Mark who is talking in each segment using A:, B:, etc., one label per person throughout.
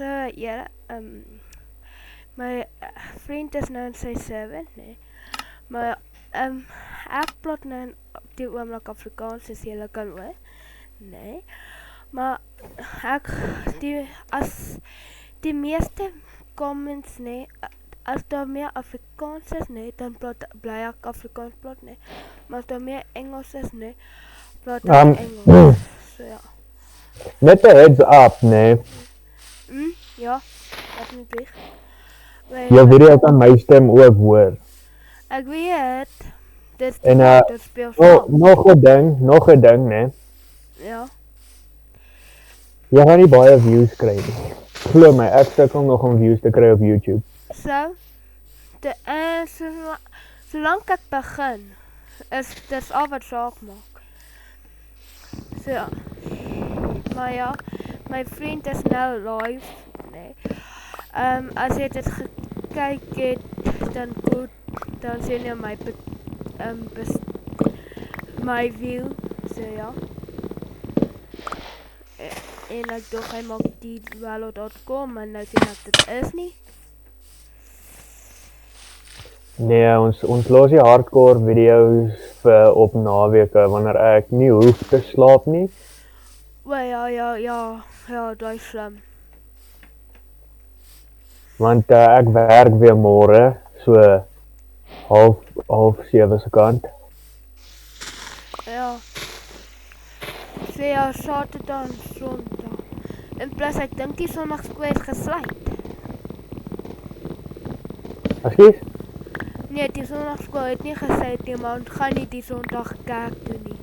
A: So, ja, my vriend is nou in sy 7, nee. Maar ek praat nou op die oomblik Afrikaans, soos julle kan hoor. Nee. Maar as die meeste comments, nee, as daar meer Afrikaans is, nee, dan bly ek Afrikaans praat, nee. Maar as daar meer Engels is, nee, praat ek Engels. So ja.
B: Net 'n heads up, nee.
A: Ja, dat moet lieg.
B: Jou video kan my stem ook hoor.
A: Ek weet. Dis speel
B: nog 'n ding, nee.
A: Ja.
B: Jy gaan nie baie views kry nie. Glo my, ek sukkel nog om views te kry op YouTube.
A: Solank ek begin, dis al wat saak maak. So ja. Maar ja, my vriend is nou live, nee. As jy dit gekyk het, dan sien jy my view, so ja. En ek dog hy maak die Valo.com, en nou sien ek dit is nie.
B: Nee, ons los die hardcore video's vir op naweke, wanneer ek nie hoef te slaap nie.
A: Ja, dit is slim.
B: Want ek werk weer môre, so half 7 se kant.
A: Ja. So ja, Saterdag en Sondag. En plus ek dink die Sondagskool is gesluit.
B: Ekskuus?
A: Nee, die Sondagskool het nie gesluit nie, maar ons gaan nie die Sondag kerk toe nie.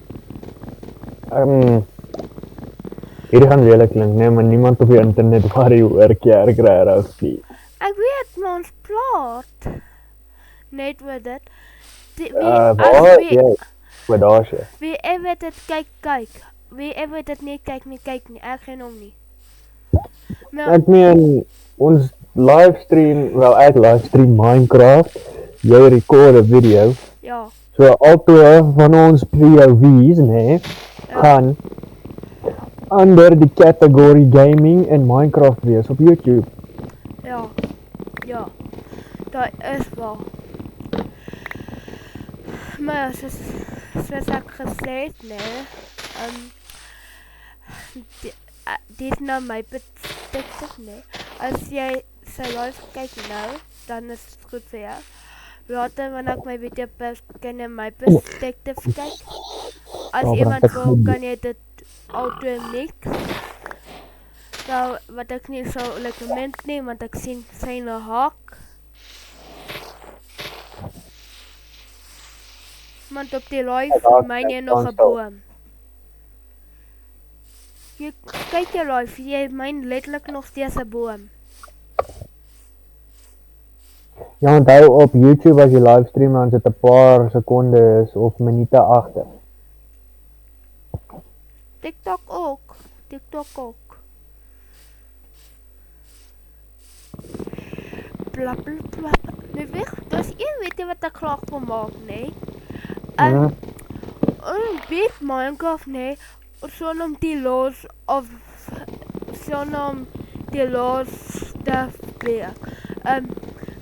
B: Hierdie gaan lelik klink, nee, maar niemand op die internet waar jy hoor kerk regtig nie.
A: Ek weet, maar ons praat net oor dit. Wie ever dit kyk. Wie ever dit nie kyk nie, ek geen hom nie.
B: Ek meen, ons ek livestream Minecraft, jy record 'n video.
A: Ja.
B: So albei van ons POV's, nee, gaan onder die kategorie gaming en Minecraft wees op YouTube.
A: Ja, dat is wel. Maar soos ek gesê het, nee, dit is nou my perspectief, nee. As jy sy live kyk nou, dan is het goed vir jou. Later, wanneer ek my video post, kan jy my perspectief kyk. As iemand wil, kan jy dit auto mix. Nou, wat ek nie so recommend nie, want ek sien syne haak. Want op die live myn jy nog 'n boom. Jy kyk jy live, jy myn letterlik nog steeds 'n boom.
B: Ja, onthou op YouTube as jy livestream, dan sit 'n paar sekondes of minute agter.
A: TikTok ook. Blap. Nu weg, dus weet jy wat ek graag wil maak, nee? Een big Minecraft, nee, sonder die laws of sonder die laws te breek.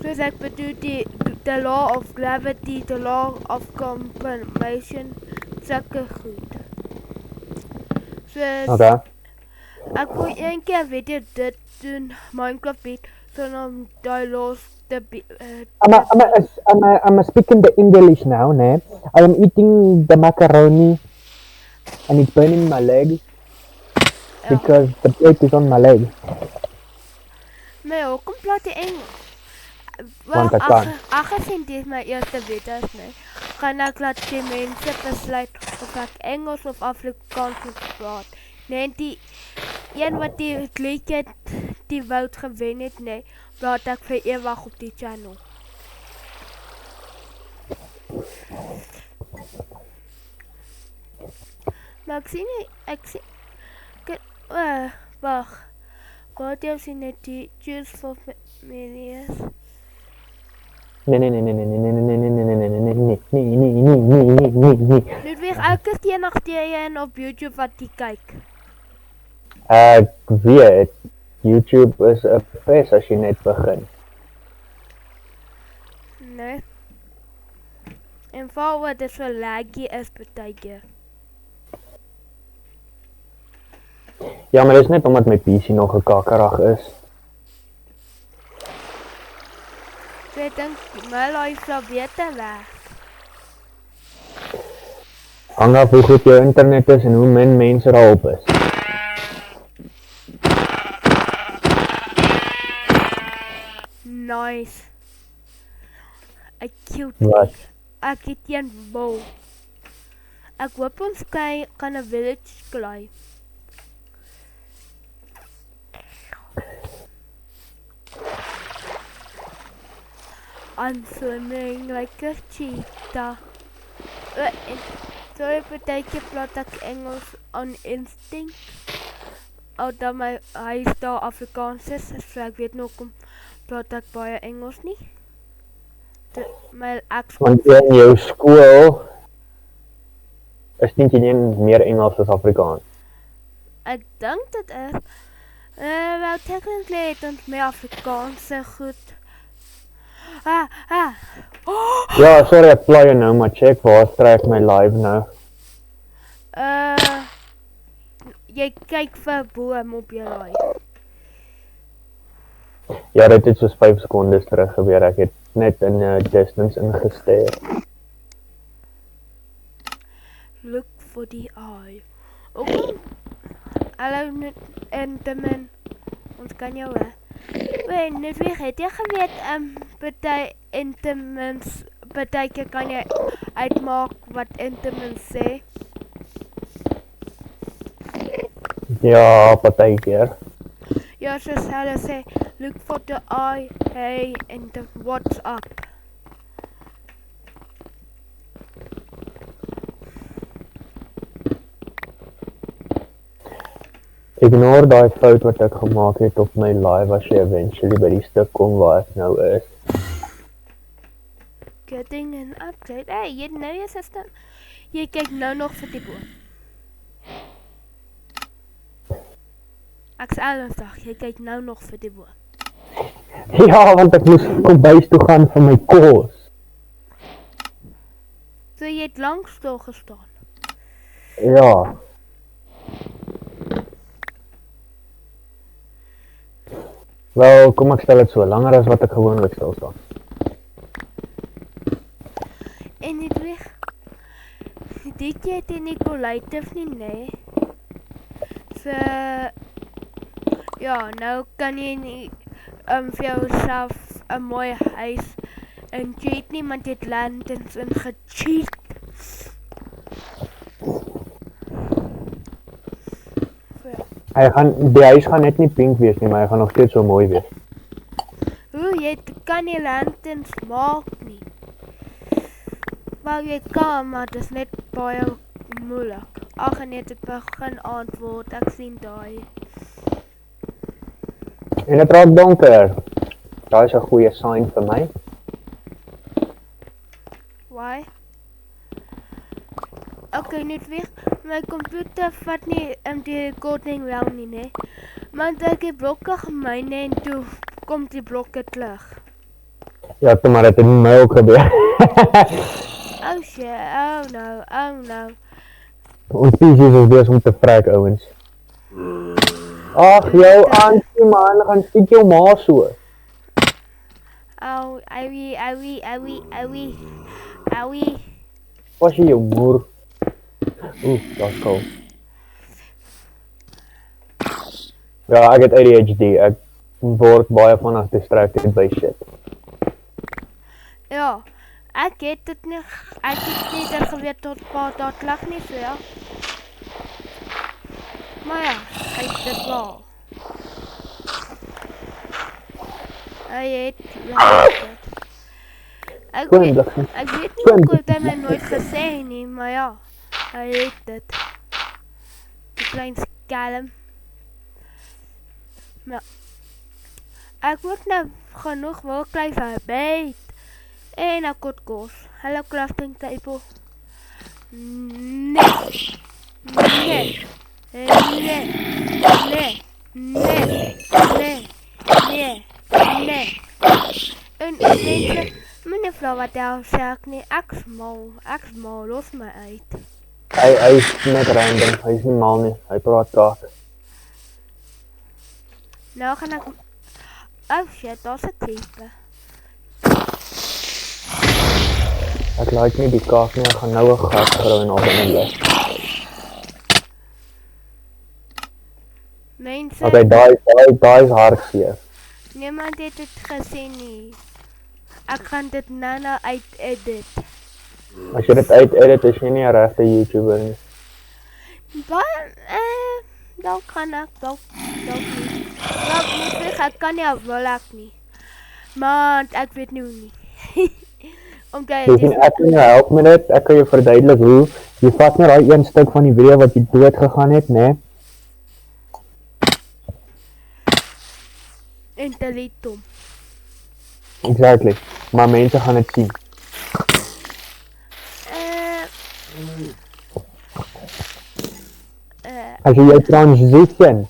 A: Soos ek bedoel, the law of gravity, the law of compensation, sulke goed. Soos, ek wil een keer weet jy dit doen, Minecraft weet, sonder die laws te
B: I'm speaking the English now, nee. I am eating the macaroni and it's burning my leg because the plate is on my leg.
A: Nee, hoekom praat jy Engels?
B: Want ek kan.
A: Aangezien dit my eerste video is, nee, gaan ek laat die mense besluit of ek Engels of Afrikaans moet praat. Nee, die een wat die liedjie die woud gewen het, nee, praat ek vir ewig op die channel. Maar ek sien nie, wacht, wat jy sien net die Choose for Millions.
B: Nee.
A: Ludwig, elke keer nog jy op YouTube wat jy kyk.
B: Ek weet, YouTube is 'n pes as jy net begin.
A: Nee. En val wat dit so laggy is partykeer.
B: Ja, maar dis net omdat my PC nog 'n kakkerig is.
A: Ek dink my life sal beter werk.
B: Hang af hoe goed jou internet is en hoe min mense daarop is.
A: Nice. Ek cute.
B: Wat?
A: Ek het een bou. Ek hoop ons kan 'n village kry. I'm swimming like a cheetah. Sorry, partykeer praat ek Engels on instinct. Dan my huis daar Afrikaans is, so ek weet nog kom praat ek baie Engels nie. My
B: Want in jou skool is nie meer Engels as Afrikaans.
A: Ek dink dit is. Wel technically het ons meer Afrikaanse goed.
B: Ja, sorry, ek pla jou nou, maar check waar trek my live nou.
A: Jy kyk vir 'n boom op jou live.
B: Ja, dit het soos 5 sekondes terug gebeur. Ek het net in 'n distance ingesteer.
A: Look for the eye. Okay. Hallo net Enderman. Ons kan jou hè. Net wie het jy geweet party Endermans partykeer kan jy uitmaak wat Enderman sê?
B: Ja, partykeer.
A: Ja, soos hulle sê, look for the eye, hey, and what's up?
B: Ignore daai fout wat ek gemaak het op my live as jy eventually by die stuk kom waar ek nou is.
A: Getting an update. Hey, jy nou jou sister. Jy kyk nou nog vir die boom. Ek's ernstig, jy kyk nou nog vir die boom.
B: Ja, want ek moes kombuis toe gaan vir my kos.
A: So jy het lank stil gestaan.
B: Ja. Wel, kom ek stel dit so, langer as wat ek gewoonlik stil staan.
A: En dit weg. Dit jy het nie kolluitief nie, nee. So ja, nou kan jy nie vir jouself 'n mooi huis en cheat nie, want jy het lanterns in gecheat.
B: Die huis gaan net nie pink wees nie, maar hy gaan nog steeds so mooi wees.
A: Jy kan nie lanterns maak nie. Wel jy kan, maar dit is net baie moeilik. Ag nee, dit begin antwoord, ek sien daai.
B: En dit raak donker. Daai is 'n goeie sign vir my.
A: Why? Okay, net weer. My komputer vat nie die recording wel nie, nee. Want ek het blokke gemyn en toe kom die blokke terug.
B: Ja, maar dit het my ook gebeur.
A: Oh shit, oh no.
B: Ons species is besig om te vrek, ouens. Ag, jou auntie man, gaan skiet jou ma so.
A: Au, Aui.
B: Was jy jou moer? Dat's cool. Ja, ek het ADHD. Ek word baie vinnig distracted by shit.
A: Ja, ek het dit nie geweet tot pa dat lag nie so ja. Maar ja, hy het dit wel. Hy het Ek weet nie hoe het hy my nooit gesê nie, maar ja, hy het dit. Die klein skelm. Maar ek moet nou genoeg wil kry vir byt. En ek het kos. Hallo crafting table. Nee. Mense, moenie vra wat hy sê ek nie, ek's mal, los my uit.
B: Hy is net random, hy is nie mal nie, hy praat kaak.
A: Nou gaan ek, oh shit, daar's 'n type.
B: Ek like nie die kaak nie, ek gaan nou 'n gat grou en op in die
A: Mense,
B: Okay, daai is hartseer.
A: niemand het dit gesien nie. Ek gaan dit nou uit-edit.
B: As jy dit uit-edit, is jy nie 'n regte YouTuber nie.
A: Dalk kan ek, dalk nie. Dalk moet ek kan nie wil ek nie. Maar ek weet nou nie. Omdat
B: Jy sien, ek kan jou help met dit, ek kan jou verduidelik hoe. Jy vat net daai een stuk van die video wat jy dood gegaan het, né?
A: En delete hom.
B: Exactly. Maar mense gaan dit sien. As jy jou transition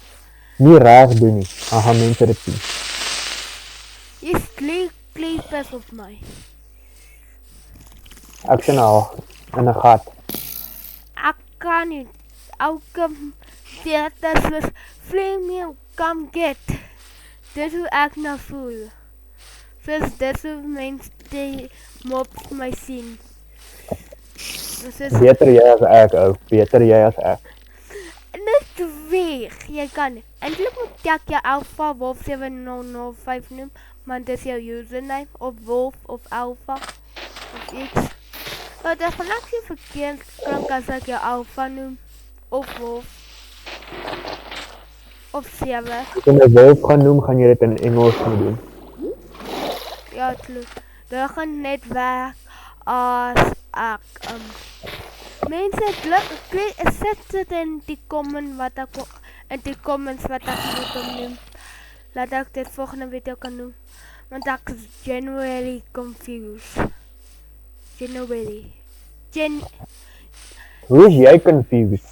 B: nie reg doen nie, dan gaan mense dit sien.
A: Jy sleep best op my.
B: Ek sien al in 'n gat.
A: Ek kan nie. Elke theater soos Flame come get. Dis hoe ek nou voel. Soos dis hoe mense die mobs my sien.
B: Beter jy as ek, ou. Beter jy as ek.
A: Net weg, jy kan. Eintlik moet ek jou Alpha Wolf 7005 noem, maar dis jou username, of Wolf, of Alpha, of iets. Maar dit gaan ek nie verkeerd klink as ek jou Alpha noem, of Wolf, of 7.
B: As jy my Wolf gaan noem, gaan jy dit in Engels moet doen.
A: Ja, klopt. Dit gaan net werk as ek, mense, sit dit in die comments wat ek moet noem. Laat ek dit volgende video kan noem. Want ek is genuinely confused.
B: Hoe is jy confused?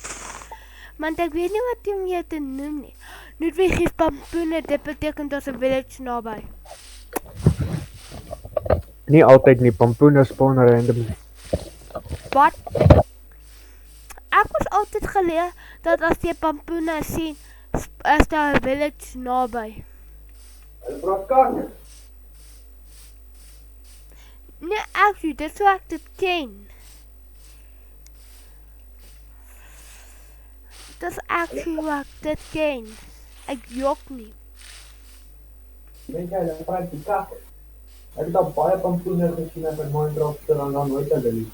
A: Want ek weet nie wat om jou te noem nie. Noordweg is Pampoene, dit beteken daar's 'n village naby.
B: Nie altyd nie, Pampoene spawn random.
A: Wat? Ek was altyd geleer dat as jy Pampoene sien, is daar 'n village naby.
B: Hulle praat kak.
A: Nee, actually, dit is hoe ek dit ken. Dit is actually hoe ek dit ken. Ek jok nie.
B: Weet jy, hulle praat die kak. Ek het al baie Pampoene gesien in Minecraft en dan nooit hulle nie.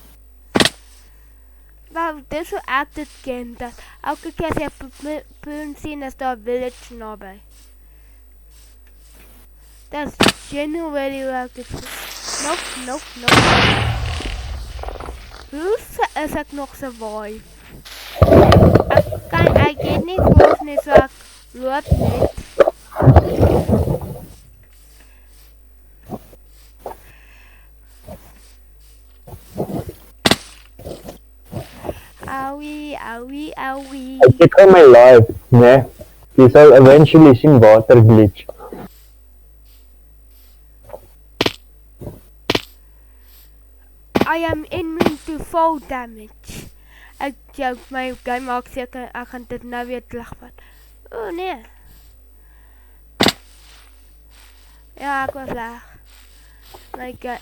A: Nou, dit is hoe ek dit ken, dat elke keer as jy Pampoen sien, is daar 'n village naby. Dat is genuinely hoe ek dit voel. Nope. Hoe is ek nog survive? Ek het nie voels nie, so ek loop net. Auwie.
B: Ek kyk my live, né? Jy sal eventually sien water glitch.
A: I am immune to fall damage. Ek joke, my game maak seker ek gaan dit nou weer terugvat. O nee. Ja, ek was lag.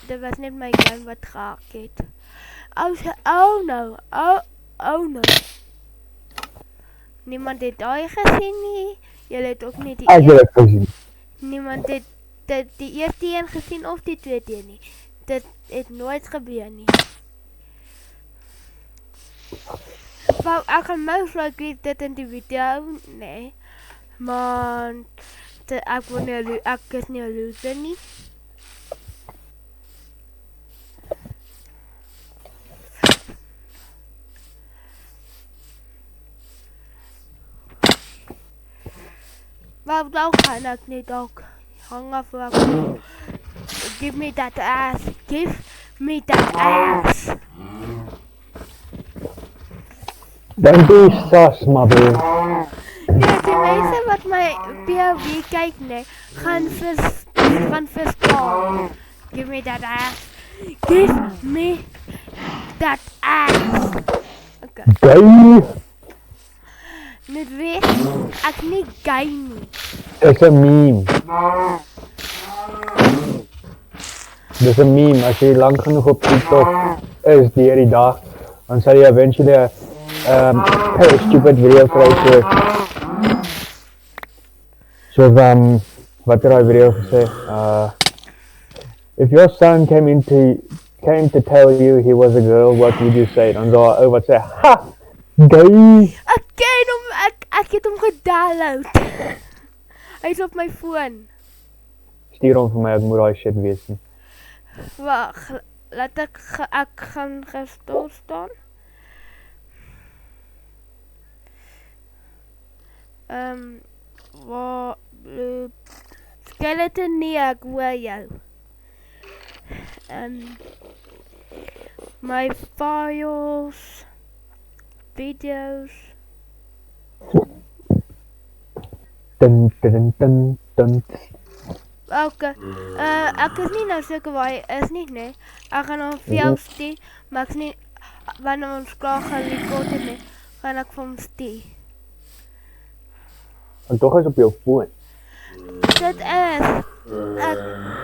A: Dit was net my game wat gehak het. Oh no. Niemand het daai gesien nie. Julle het ook nie die
B: Ek het dit gesien.
A: Niemand het die eerste een gesien of die tweede een nie. Dit het nooit gebeur nie. Wou, ek gaan most likely dit in die video, nee. Maar ek is nie 'n loser nie. Wou, nou gaan ek net ook hang af voor ek give me that ass.
B: Don't be sus, mother.
A: Nee, die mense wat my POV kyk, nee, gaan verstaan. Give me that ass. Give me that ass. Okay.
B: Gay!
A: Net weet, ek nie gay nie.
B: Dis 'n meme. Dis 'n meme. As jy lank genoeg op TikTok is deur die dag, dan sal jy eventually 'n stupid video kry so wat het daai video gesê? If your son came to tell you he was a girl, what would you say? Dan sal wat sê, ha! Gay!
A: Ek ken hom, ek het hom gedownload. Hy is op my foon.
B: Stuur hom vir my, ek moet daai shit weet nie.
A: Wag, laat ek gaan gestil staan. Wat skeleton nie, ek hoor jou. My files, videos.
B: Dun dun dun dun.
A: Okay. Ek is nie nou seker waar hy is nie, nee. Ek gaan hom vir jou stuur, maar ek is nie wanneer ons klaar gerekord het nie, gaan ek vir hom stuur.
B: En tog is op jou foon.
A: Dit is. Ek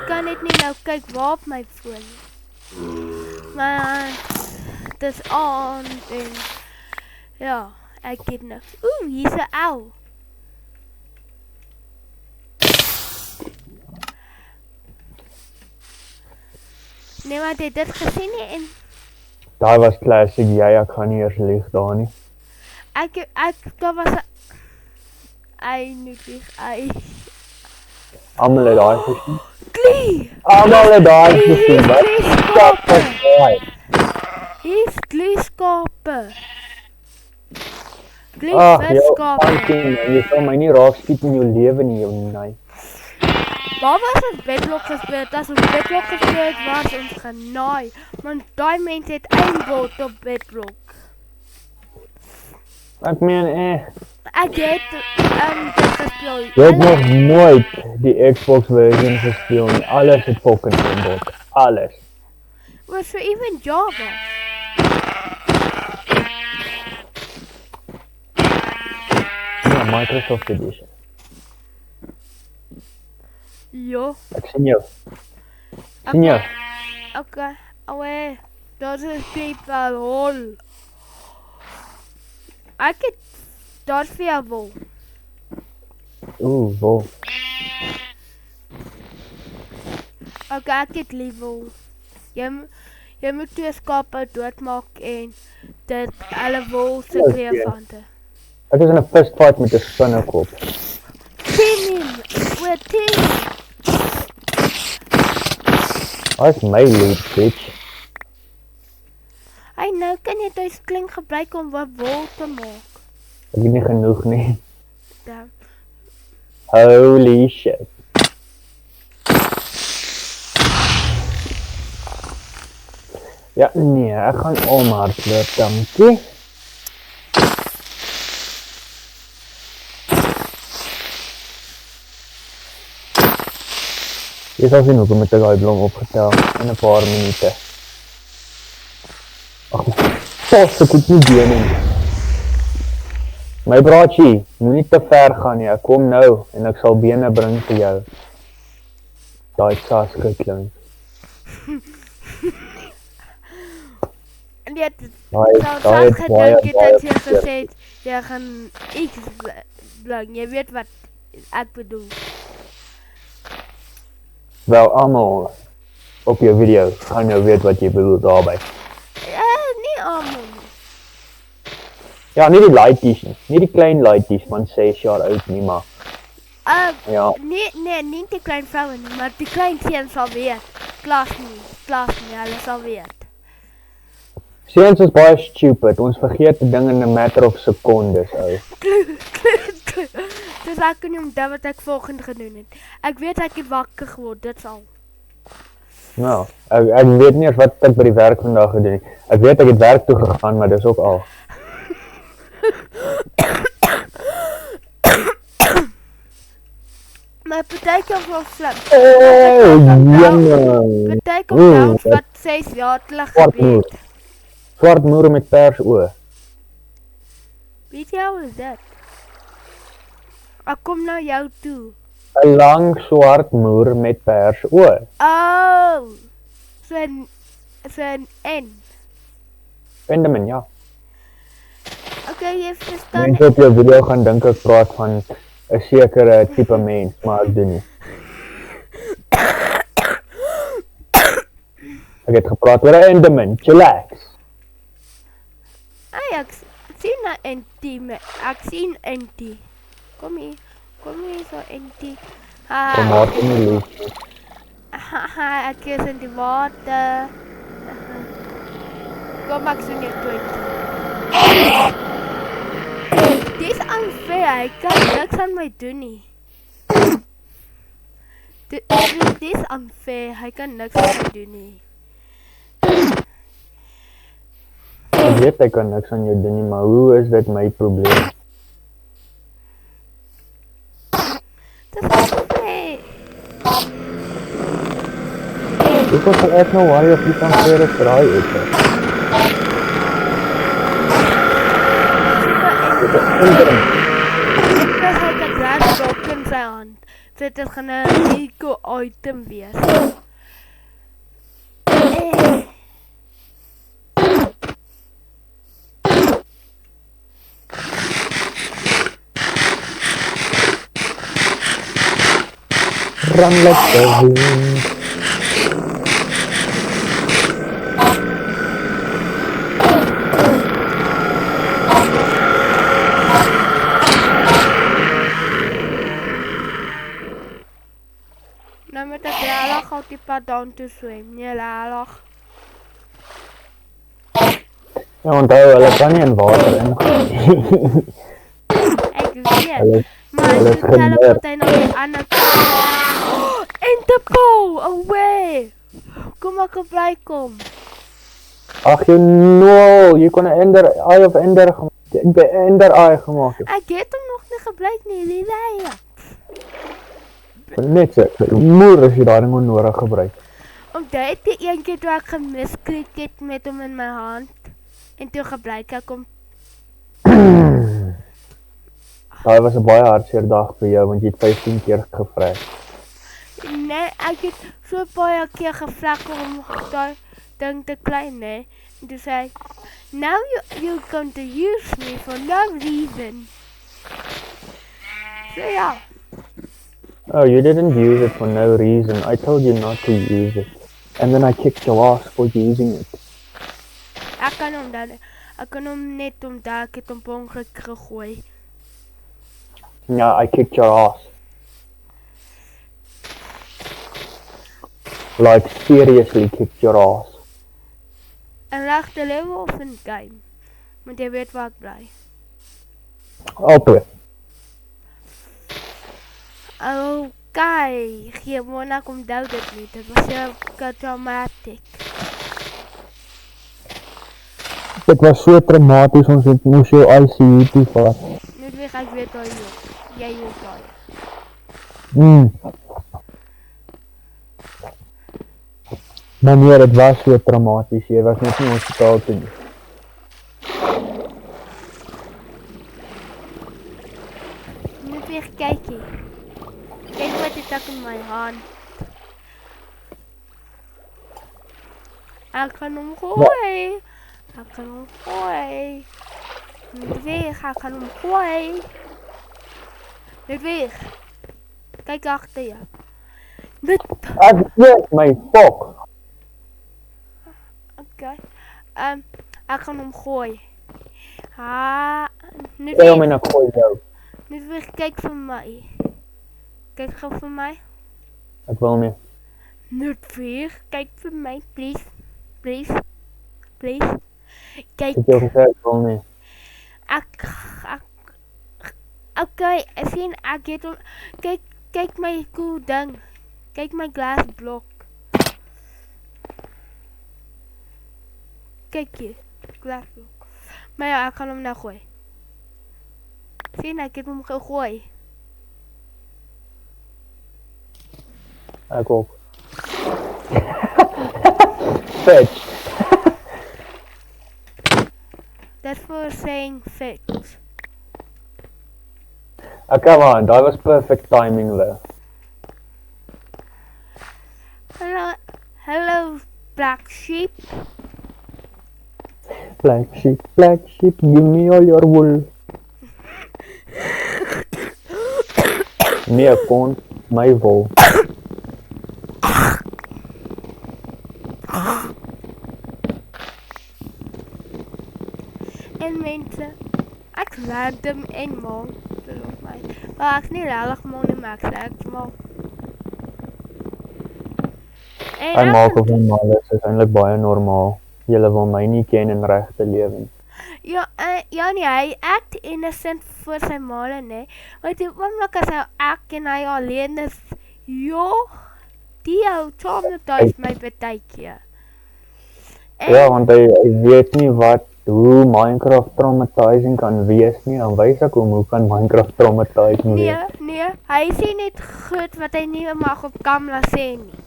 A: kan net nie nou kyk waar op my foon. Maar dit is aan en ja, ek het niks. Hier's 'n ou. Nee, maar dit gesien nie en
B: Daai was classic, ek gaan nie eers lieg daar nie.
A: daar was 'n ei nie.
B: Almal het daai gesien.
A: Klee!
B: Almal het daai gesien, wat?
A: Hier's kleeskape.
B: Ag, jou
A: Kleeskape.
B: fucking, jy sal my nie raak skiet in jou lewe nie, jou nee.
A: Waar was ons bedblok gespeeld? As ons bedblok gespeeld was ons genaai. Want daai mense het einbord op bedblok.
B: Ek meen,
A: Ek het dit gespeel.
B: jy het nog nooit die Xbox version gespeel nie. Alles het fucking inbord. Alles.
A: Was so even Java.
B: Ja, Microsoft Edition.
A: Ja.
B: Ek sien jou. Sien jou.
A: Okay. Away. Dat is people hol. Ek het daar vir jou wil.
B: Wow.
A: Okay, ek het level. Jy moet 2 skape doodmaak en dit hulle wol se kreefante.
B: Ek is in 'n fistfight met 'n spinnekop.
A: Team, we're team.
B: Wat is my loot, bitch?
A: Hy nou kan jy dit klink gebruik om wat wol te maak.
B: Ek het nie genoeg nie.
A: Dan.
B: Holy shit. Ja, nee, ek gaan omhardloop, dankie. Jy sal sien hoekom het ek daai blom opgetel in 'n paar minute. Ag, pas, ek het nie bene nie. My braatjie, moenie te ver gaan nie, ek kom nou en ek sal bene bring vir jou. Daai Sasuke klink.
A: En dit
B: Daai
A: sou
B: het baie
A: gedink het jy gesê het, jy gaan X bring. Jy weet wat ek bedoel.
B: Wel, almal op jou video gaan nou weet wat jy bedoel daarby.
A: Nie almal.
B: Ja, nie die laities nie. Nie die klein laities van 6 jaar oud nie, maar ja.
A: Nie die klein vroue nie, maar die klein seuns sal weet. Klas nie, hulle sal weet.
B: Seuns is baie stupid. Ons vergeet die ding in 'n matter of secondes, ou.
A: Dis ek kan nie onthou wat ek volgende gedoen het. Ek weet ek het wakker geword, dit al.
B: Nou, ek weet nie eens wat ek by die werk vandag gedoen het. Ek weet ek het werk toe gegaan, maar dis ook al.
A: Maar partykeer is wel slim.
B: Jonge.
A: Partykeer downs wat 6 jaar terug gebeur het.
B: Swart moer met pers oë.
A: Weet jy hoe is dit? Ek kom na jou toe.
B: 'n Lang swart moer met pers oë.
A: Oh. So 'n N.
B: Enderman, ja.
A: Okay, jy verstaan.
B: Mense op jou video gaan dink ek praat van 'n sekere tipe mens, maar ek doen nie. Ek het gepraat oor 'n Enderman, chillax.
A: Hey, ek sien 'n NT. Ek sien NT. Kom hier so NT.
B: Tomaat in die lief.
A: Haha, ek is in die water. Kom ek sien jou 20. Dis unfair, hy kan niks aan my doen nie. Dis unfair, hy kan niks aan my doen nie.
B: Ek weet ek kan niks aan jou doen nie, maar hoe is dit my probleem?
A: Dis unfair.
B: Ek was ek nou worry of jy kan weer 'n draai het.
A: Because hy het 'n glass block in sy hand. So dit gaan 'n eco item wees.
B: Run like the wind.
A: Nou met 'n graag op die pad down toe swem. Nee, laag.
B: Ja, onthou, hulle kan nie in water ingaan.
A: Ek weet.
B: Hulle
A: Maar
B: hulle
A: ek
B: is
A: teleport
B: geneer.
A: hy na die ander kant. Interpol, away. Kom ek op bly kom.
B: Ag jy no, jy kon 'n Eye of Ender gemaak het.
A: Ek het hom nog nie gebruik nie, Lila.
B: Net so, moer as jy daai ding onnodig gebruik.
A: Omdat die een keer toe ek gemisklik het met hom in my hand en toe gebruik ek hom.
B: Daai was 'n baie hartseer dag vir jou want jy het 15 keer gevra.
A: Nee, ek het so baie keer gevra om daai ding te klein, nee. En toe sê hy, now you're going to use me for no reason. So ja.
B: Oh, you didn't use it for no reason. I told you not to use it. And then I kicked your ass for using it.
A: Ek kan hom net omdat ek het hom per ongeluk gegooi.
B: Yeah, I kicked your ass. Like seriously kicked your ass.
A: En regte level of in game? Want jy weet waar ek bly.
B: Albei.
A: Okay, gewoon ek onthou dit nie. Dit was so traumatic.
B: Dit was so traumaties, ons het moes jou ICU toe vat.
A: Net weer ek weet al jy ook daai.
B: Maar nee, dit was so traumaties, jy was net nie hospitaal toe nie.
A: Net weer kyk hier. Kyk wat het ek in my hand. Ek kan hom gooi. Ek kan hom gooi. Net weer, ek kan hom gooi. Net weer. Kyk agter jou. Dit.
B: Ek weet my fok.
A: Okay. Ek gaan hom gooi. Net
B: Jy hom
A: weer.
B: en ek gooi jou.
A: Net weer kyk vir my. Kyk gou vir my.
B: Ek wil nie.
A: Net weer kyk vir my, please. Please. Please. Kyk.
B: Ek het jou gesê ek wil nie.
A: Ek okay, ek sien ek het hom. Kyk my cool ding. Kyk my glass blok. Kyk hier, glass blok. Maar ja, ek gaan hom nou gooi. Sien, ek het hom gegooi.
B: Ek ook. Fetch.
A: That's for saying fetch.
B: Okay man, daai was perfect timing though.
A: Hello, black sheep.
B: Black sheep, give me all your wool. Nee, kon my wol.
A: En mense, ek random en mal, verlof my. Maar ek's nie regtig mal nie, maar ek's mal.
B: Hy maak of normaal is eintlik baie normaal. Julle wil my nie ken in regte lewe.
A: Ja, nee, hy act innocent voor sy male, nee. Want die oomblik as hy act en hy alleen is, die hou traumatise my partykeer.
B: Ja, want hy weet nie hoe Minecraft traumatizing kan wees nie, dan wys ek hoe kan Minecraft traumatizing wees.
A: Nee, hy sê net goed wat hy nie mag op camera sê nie.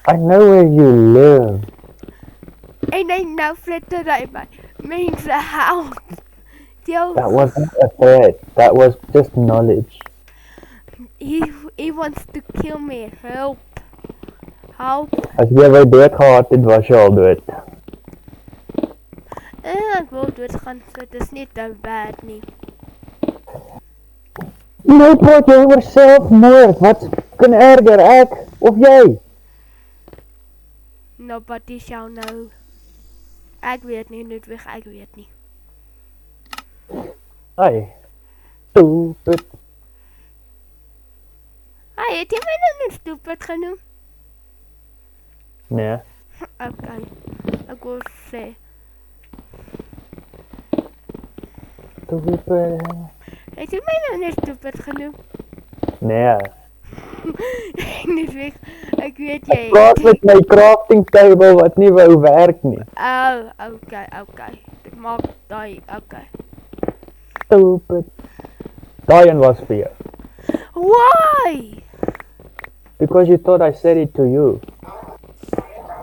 B: I know where you live.
A: En hy nou flitter hy my. Mense, help.
B: That wasn't a threat, that was just knowledge.
A: He wants to kill me, help.
B: As jy my dood gehad het, was jy al dood.
A: Ek wil doodgaan, so dit is nie te bad nie.
B: Nou praat jy oor selfmoord, wat kan erger, ek of jy?
A: Nobody shall know. Ek weet nie, Ludwig, ek weet nie.
B: Hey, stupid.
A: Hey, het jy my nou nie stupid genoem?
B: Nee.
A: Okay, ek wil sê.
B: Stupid.
A: Het jy my nou nie stupid genoem?
B: Nee.
A: Ludwig, ek weet jy.
B: Praat met my crafting table wat nie wou werk nie.
A: Oh, okay. Dit maak daai, okay.
B: Stupid. Daai een was vir jou.
A: Why?
B: Because you thought I said it to you.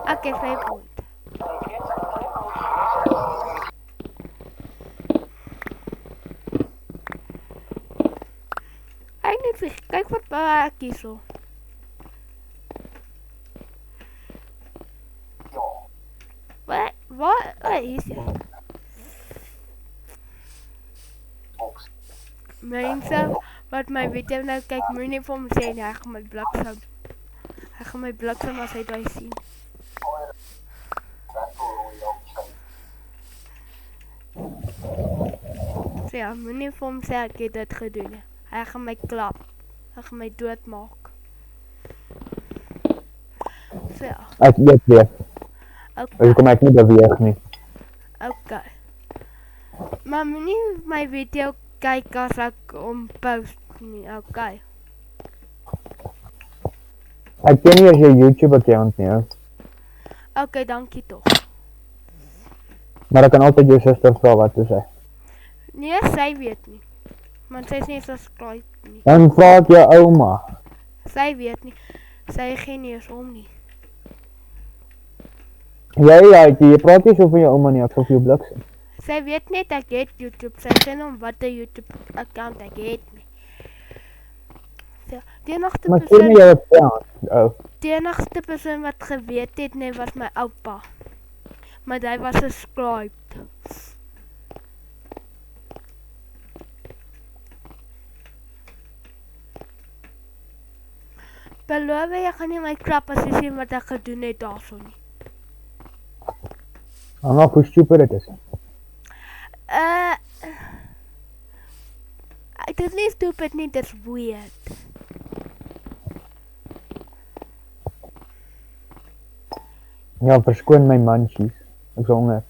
A: Okay, fair point. Hey Ludwig, kyk wat ek hierso. Wat is dit? Mense, wat my video nou kyk, moenie vir hom sê nie, hy gaan my bliksem. Hy gaan my bliksem as hy daai sien. So ja, moenie vir hom sê ek het dit gedoen nie. Hy gaan my klap. Hy gaan my doodmaak. So ja.
B: Ek eet weer.
A: Okay.
B: Hoekom ek nie beweeg nie.
A: Okay. Maar moenie my video kyk as ek hom post nie, okay.
B: Ek ken nie as jy YouTube account nie,
A: Okay, dankie tog.
B: maar ek kan altyd jou suster vra wat te sê.
A: Nee, sy weet nie. Want sy is nie subscribe nie.
B: Dan vra ek jou ouma.
A: Sy weet nie. Sy gee nie eens om nie.
B: Jy praat nie so van jou ouma nie, ek sal vir jou bliksem.
A: Sy weet net ek het YouTube. Sy sê nie om wat 'n YouTube account ek het nie. So, die enigste
B: Maar sê nie jou account.
A: Die enigste persoon wat geweet het nie was my oupa. Maar hy was subscribed. Beloof jy gaan nie my krap as jy sien wat ek gedoen het daarso nie.
B: Hang af hoe stupid dit is.
A: Dit is nie stupid nie, dit is weird.
B: Ja, verskoon my munchies. Ek is honger.